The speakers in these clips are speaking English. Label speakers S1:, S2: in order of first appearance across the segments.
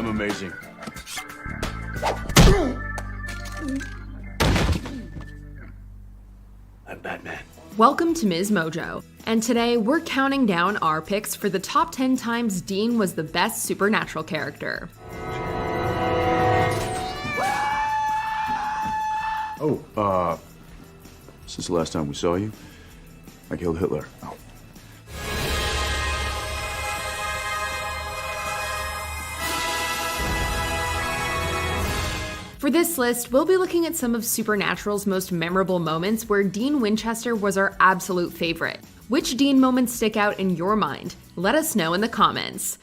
S1: I'm amazing. I'm Batman.
S2: Welcome to Ms. Mojo, and today we're counting down our picks for the top 10 times Dean was the best supernatural character.
S1: Oh, since the last time we saw you, I killed Hitler. Oh.
S2: For this list, we'll be looking at some of Supernatural's most memorable moments where Dean Winchester was our absolute favorite. Which Dean moments stick out in your mind? Let us know in the comments.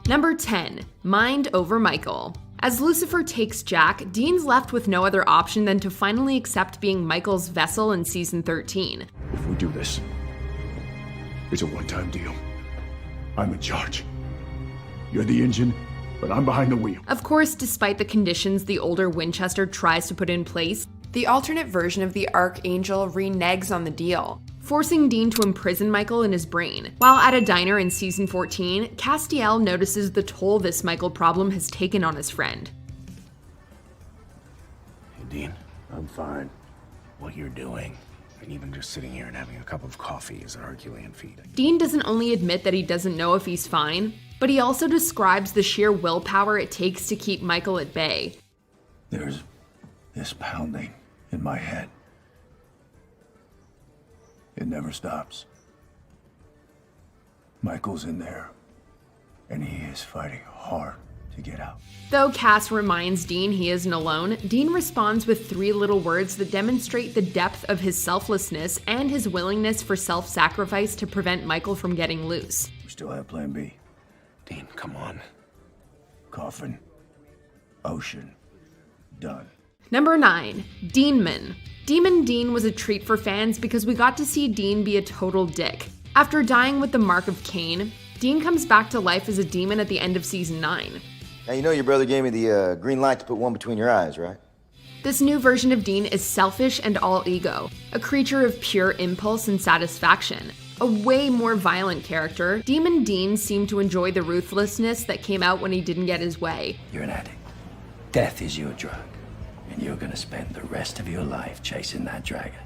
S2: Number 10, Mind over Michael. As Lucifer takes Jack, Dean's left with no other option than to finally accept being Michael's vessel in season 13.
S1: If we do this, it's a one-time deal. I'm in charge. You're the engine, but I'm behind the wheel.
S2: Of course, despite the conditions the older Winchester tries to put in place, the alternate version of the Archangel reneges on the deal, forcing Dean to imprison Michael in his brain. While at a diner in season 14, Castiel notices the toll this Michael problem has taken on his friend.
S3: Hey, Dean. I'm fine. What you're doing, and even just sitting here and having a cup of coffee is a Herculean feat.
S2: Dean doesn't only admit that he doesn't know if he's fine, but he also describes the sheer willpower it takes to keep Michael at bay.
S4: There's this pounding in my head. It never stops. Michael's in there, and he is fighting hard to get out.
S2: Though Cass reminds Dean he isn't alone, Dean responds with 3 little words that demonstrate the depth of his selflessness and his willingness for self-sacrifice to prevent Michael from getting loose.
S4: We still have plan B.
S3: Dean, come on.
S4: Coffin. Ocean. Done.
S2: Number 9, Deanman. Demon Dean was a treat for fans because we got to see Dean be a total dick. After dying with the mark of Cain, Dean comes back to life as a demon at the end of season 9.
S5: Now, you know your brother gave me the green light to put one between your eyes, right?
S2: This new version of Dean is selfish and all ego, a creature of pure impulse and satisfaction. A way more violent character, Demon Dean seemed to enjoy the ruthlessness that came out when he didn't get his way.
S4: You're an addict. Death is your drug. And you're gonna spend the rest of your life chasing that dragon.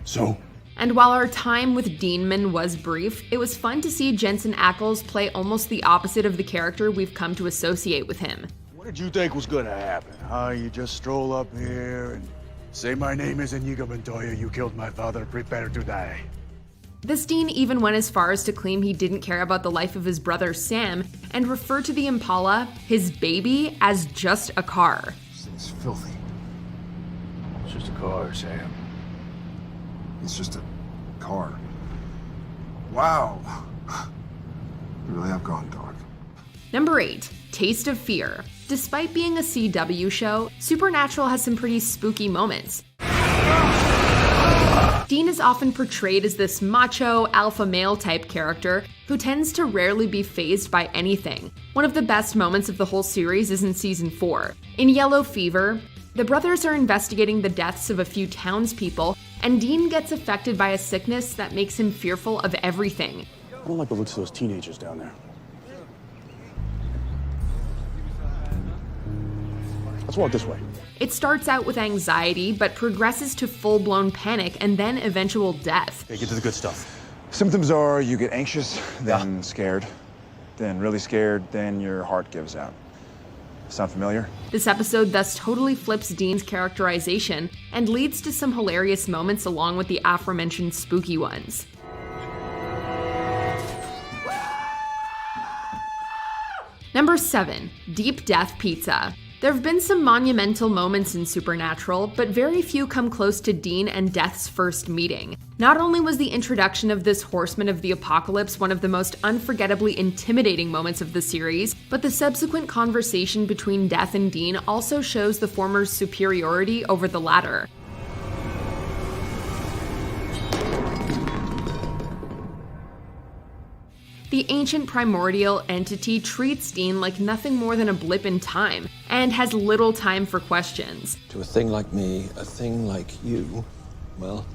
S1: So?
S2: And while our time with Deanman was brief, it was fun to see Jensen Ackles play almost the opposite of the character we've come to associate with him.
S1: What did you think was gonna happen? You just stroll up here and say my name is Inigo Montoya, you killed my father, prepare to die.
S2: This Dean even went as far as to claim he didn't care about the life of his brother Sam and refer to the Impala, his baby, as just a car.
S6: It's filthy.
S3: It's just a car, Sam.
S6: It's just a car. Wow. We really have gone dark.
S2: Number 8, Taste of Fear. Despite being a CW show, Supernatural has some pretty spooky moments. Dean is often portrayed as this macho, alpha male type character who tends to rarely be fazed by anything. One of the best moments of the whole series is in season 4. In Yellow Fever, the brothers are investigating the deaths of a few townspeople, and Dean gets affected by a sickness that makes him fearful of everything.
S1: I don't like the looks of those teenagers down there. Let's walk this way.
S2: It starts out with anxiety, but progresses to full-blown panic and then eventual death.
S1: Okay, get to the good stuff.
S7: Symptoms are you get anxious, then scared, then really scared, then your heart gives out. Sound familiar?
S2: This episode thus totally flips Dean's characterization and leads to some hilarious moments along with the aforementioned spooky ones. Number 7, Deep Death Pizza. There have been some monumental moments in Supernatural, but very few come close to Dean and Death's first meeting. Not only was the introduction of this horseman of the apocalypse one of the most unforgettably intimidating moments of the series, but the subsequent conversation between Death and Dean also shows the former's superiority over the latter. The ancient primordial entity treats Dean like nothing more than a blip in time, and has little time for questions.
S8: To a thing like me, a thing like you, well,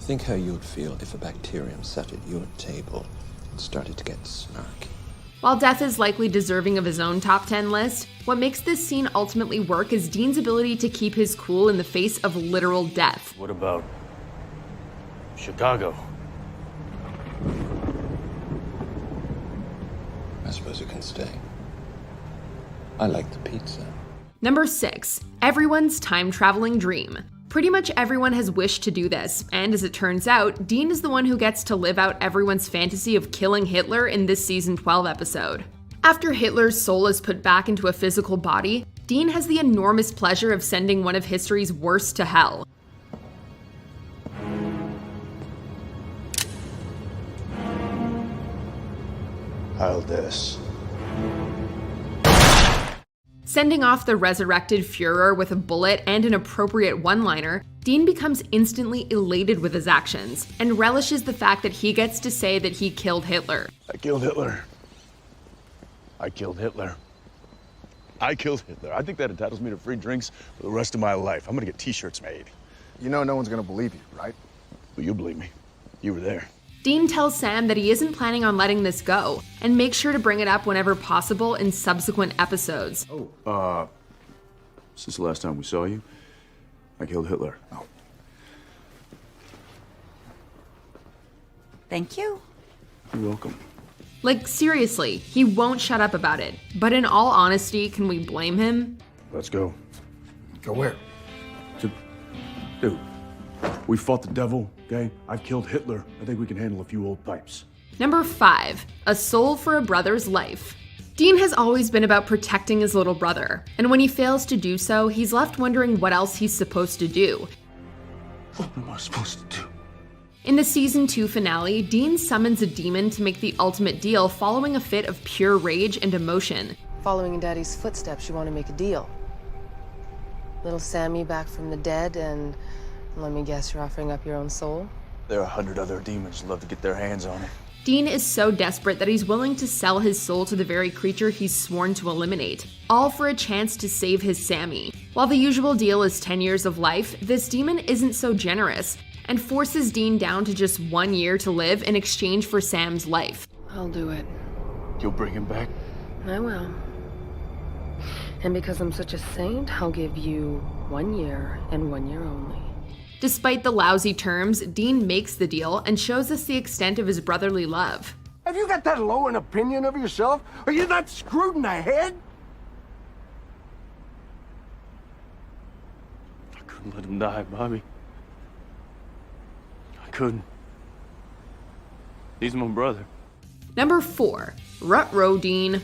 S8: Think how you would feel if a bacterium sat at your table and started to get snarky.
S2: While Death is likely deserving of his own top 10 list, what makes this scene ultimately work is Dean's ability to keep his cool in the face of literal death.
S3: What about Chicago?
S8: I suppose it can stay. I like the pizza.
S2: Number 6. Everyone's time-traveling dream. Pretty much everyone has wished to do this, and as it turns out, Dean is the one who gets to live out everyone's fantasy of killing Hitler in this season 12 episode. After Hitler's soul is put back into a physical body, Dean has the enormous pleasure of sending one of history's worst to hell.
S6: I'll this.
S2: Sending off the resurrected Führer with a bullet and an appropriate one-liner, Dean becomes instantly elated with his actions, and relishes the fact that he gets to say that he killed Hitler.
S9: I killed Hitler. I killed Hitler. I killed Hitler. I think that entitles me to free drinks for the rest of my life. I'm gonna get t-shirts made.
S6: You know no one's gonna believe you, right?
S9: Well, you believe me. You were there.
S2: Dean tells Sam that he isn't planning on letting this go, and makes sure to bring it up whenever possible in subsequent episodes.
S9: Since the last time we saw you, I killed Hitler.
S6: Oh.
S10: Thank you.
S9: You're welcome.
S2: Like, seriously, he won't shut up about it. But in all honesty, can we blame him?
S9: Let's go.
S6: Go where?
S9: Dude, we fought the devil, okay? I've killed Hitler. I think we can handle a few old pipes.
S2: Number 5. A soul for a brother's life. Dean has always been about protecting his little brother, and when he fails to do so, he's left wondering what else he's supposed to do.
S9: What am I supposed to do?
S2: In the season 2 finale, Dean summons a demon to make the ultimate deal following a fit of pure rage and emotion.
S11: Following in Daddy's footsteps, you want to make a deal. Little Sammy back from the dead, and let me guess, you're offering up your own soul?
S9: There are 100 other demons who'd love to get their hands on it.
S2: Dean is so desperate that he's willing to sell his soul to the very creature he's sworn to eliminate, all for a chance to save his Sammy. While the usual deal is 10 years of life, this demon isn't so generous, and forces Dean down to just 1 year to live in exchange for Sam's life.
S11: I'll do it.
S9: You'll bring him back?
S11: I will. And because I'm such a saint, I'll give you 1 year and 1 year only.
S2: Despite the lousy terms, Dean makes the deal and shows us the extent of his brotherly love.
S12: Have you got that low an opinion of yourself? Are you that screwed in the head?
S9: I couldn't let him die, Bobby. I couldn't. He's my brother.
S2: Number 4. Rut-row Dean.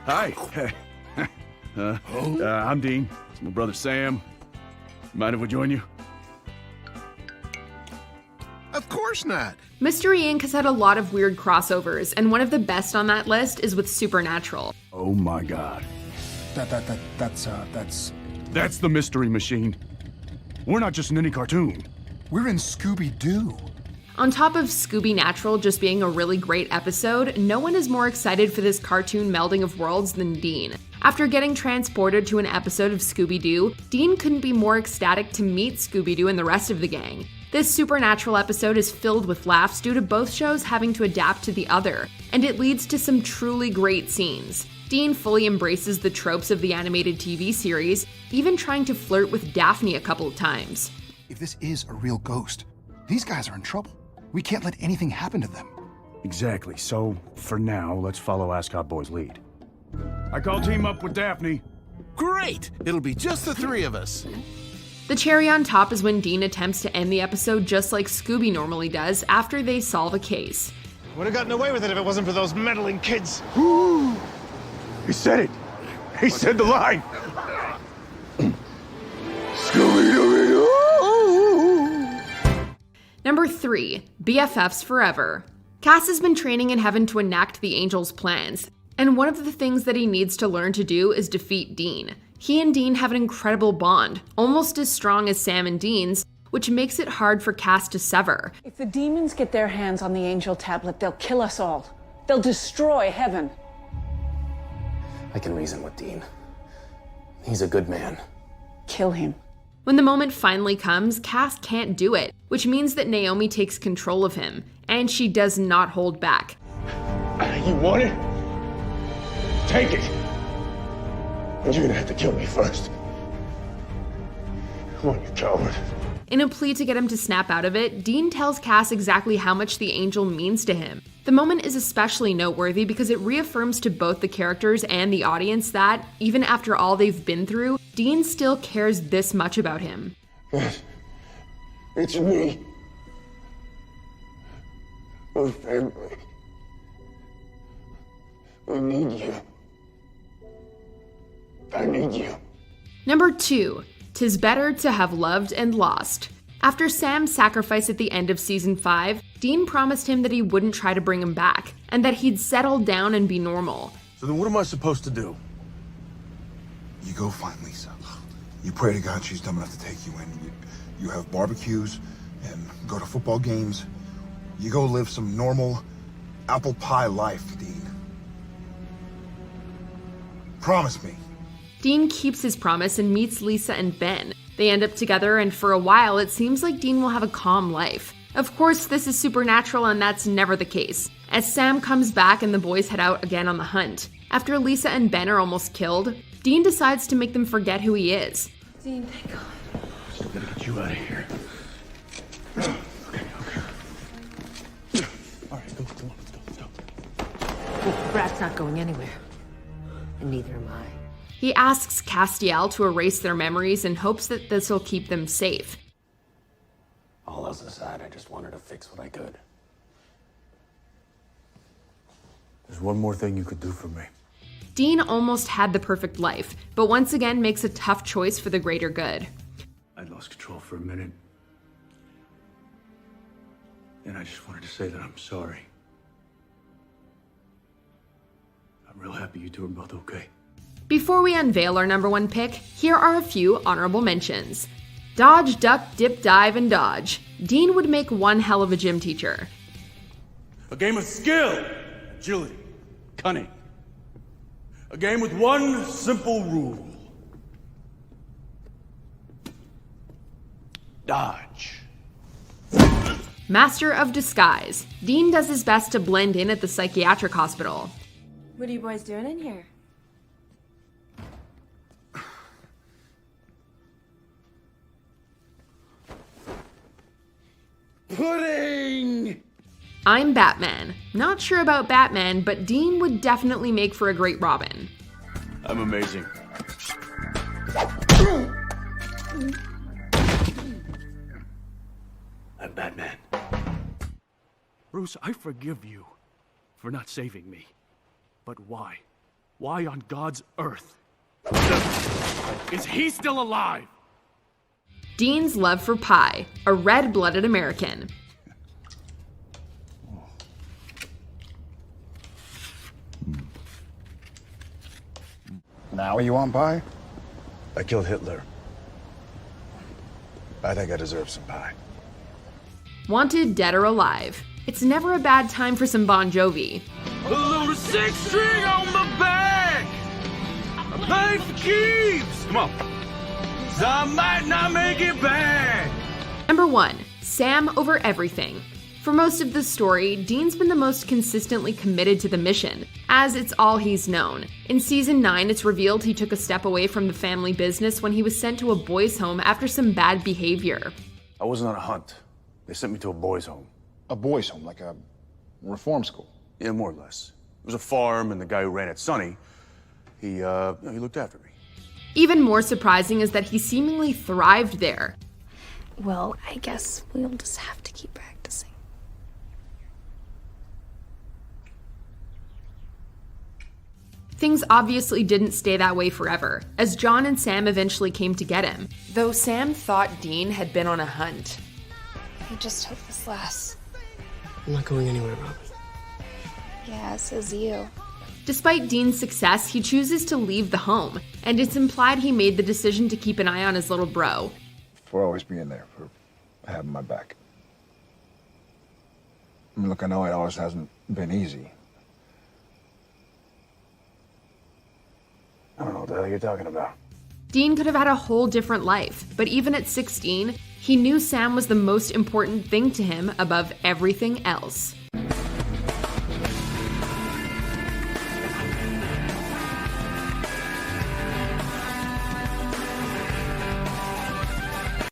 S9: Hi. I'm Dean. It's my brother Sam. Mind if we join you?
S12: Of course not.
S2: Mystery Inc. has had a lot of weird crossovers, and one of the best on that list is with Supernatural.
S9: Oh my God.
S6: That's
S9: That's the Mystery Machine. We're not just in any cartoon.
S6: We're in Scooby-Doo.
S2: On top of Scooby Natural just being a really great episode, no one is more excited for this cartoon melding of worlds than Dean. After getting transported to an episode of Scooby-Doo, Dean couldn't be more ecstatic to meet Scooby-Doo and the rest of the gang. This Supernatural episode is filled with laughs due to both shows having to adapt to the other, and it leads to some truly great scenes. Dean fully embraces the tropes of the animated TV series, even trying to flirt with Daphne a couple of times.
S6: If this is a real ghost, these guys are in trouble. We can't let anything happen to them.
S9: Exactly. So, for now, let's follow Ascot Boy's lead. I call team up with Daphne.
S12: Great! It'll be just the three of us.
S2: The cherry on top is when Dean attempts to end the episode just like Scooby normally does after they solve a case.
S12: Would have gotten away with it if it wasn't for those meddling kids.
S9: Woo! He said it. He said the line. Scooby-Doo.
S2: Number 3. BFFs Forever. Cass has been training in heaven to enact the Angel's plans, and one of the things that he needs to learn to do is defeat Dean. He and Dean have an incredible bond, almost as strong as Sam and Dean's, which makes it hard for Cass to sever.
S10: If the demons get their hands on the angel tablet, they'll kill us all. They'll destroy heaven.
S3: I can reason with Dean. He's a good man.
S10: Kill him.
S2: When the moment finally comes, Cass can't do it, which means that Naomi takes control of him, and she does not hold back.
S9: You want it? Take it. But you're gonna have to kill me first. Come on, you coward.
S2: In a plea to get him to snap out of it, Dean tells Cass exactly how much the angel means to him. The moment is especially noteworthy because it reaffirms to both the characters and the audience that, even after all they've been through, Dean still cares this much about him.
S9: Yes, it's me. We're family. We need you. I need you.
S2: Number 2. 'Tis better to have loved and lost. After Sam's sacrifice at the end of season 5, Dean promised him that he wouldn't try to bring him back, and that he'd settle down and be normal.
S9: So then what am I supposed to do?
S6: You go find Lisa. You pray to God she's dumb enough to take you in. You have barbecues and go to football games. You go live some normal apple pie life, Dean. Promise me.
S2: Dean keeps his promise and meets Lisa and Ben. They end up together, and for a while it seems like Dean will have a calm life. Of course, this is supernatural, and that's never the case, as Sam comes back and the boys head out again on the hunt. After Lisa and Ben are almost killed, Dean decides to make them forget who he is.
S11: Dean, thank God.
S9: Still gotta get you out of here. Okay. All right, go, come on, let's go.
S11: Brad's not going anywhere. And neither am I.
S2: He asks Castiel to erase their memories and hopes that this will keep them safe.
S3: All else aside, I just wanted to fix what I could.
S9: There's one more thing you could do for me.
S2: Dean almost had the perfect life, but once again makes a tough choice for the greater good.
S1: I lost control for a minute. And I just wanted to say that I'm sorry. I'm real happy you two are both okay.
S2: Before we unveil our number 1 pick, here are a few honorable mentions. Dodge, duck, dip, dive, and dodge. Dean would make one hell of a gym teacher.
S9: A game of skill, agility, cunning. A game with one simple rule. Dodge.
S2: Master of disguise. Dean does his best to blend in at the psychiatric hospital.
S11: What are you boys doing in here?
S9: Pudding!
S2: I'm Batman. Not sure about Batman, but Dean would definitely make for a great Robin.
S9: I'm amazing.
S1: I'm Batman. Bruce, I forgive you for not saving me. But why? Why on God's earth? Is he still alive?
S2: Dean's love for pie, a red-blooded American.
S7: Now you want pie?
S9: I killed Hitler. I think I deserve some pie.
S2: Wanted dead or alive. It's never a bad time for some Bon Jovi.
S9: A little 6-string on my back. I paid for keeps. Come on. So I might not make it back.
S2: Number 1, Sam over everything. For most of the story, Dean's been the most consistently committed to the mission, as it's all he's known. In season 9, it's revealed he took a step away from the family business when he was sent to a boys' home after some bad behavior.
S9: I wasn't on a hunt. They sent me to a boys' home.
S7: A boys' home, like a reform school.
S9: Yeah, more or less. It was a farm, and the guy who ran it, Sonny, he looked after me.
S2: Even more surprising is that he seemingly thrived there.
S13: Well, I guess we'll just have to keep practicing.
S2: Things obviously didn't stay that way forever, as John and Sam eventually came to get him, though Sam thought Dean had been on a hunt.
S13: I just hope this lasts.
S14: I'm not going anywhere, Robin.
S13: Yeah, says you.
S2: Despite Dean's success, he chooses to leave the home, and it's implied he made the decision to keep an eye on his little bro.
S7: For always being there, for having my back. I mean, look, I know it always hasn't been easy.
S9: I don't know what the hell you're talking about.
S2: Dean could have had a whole different life, but even at 16, he knew Sam was the most important thing to him above everything else.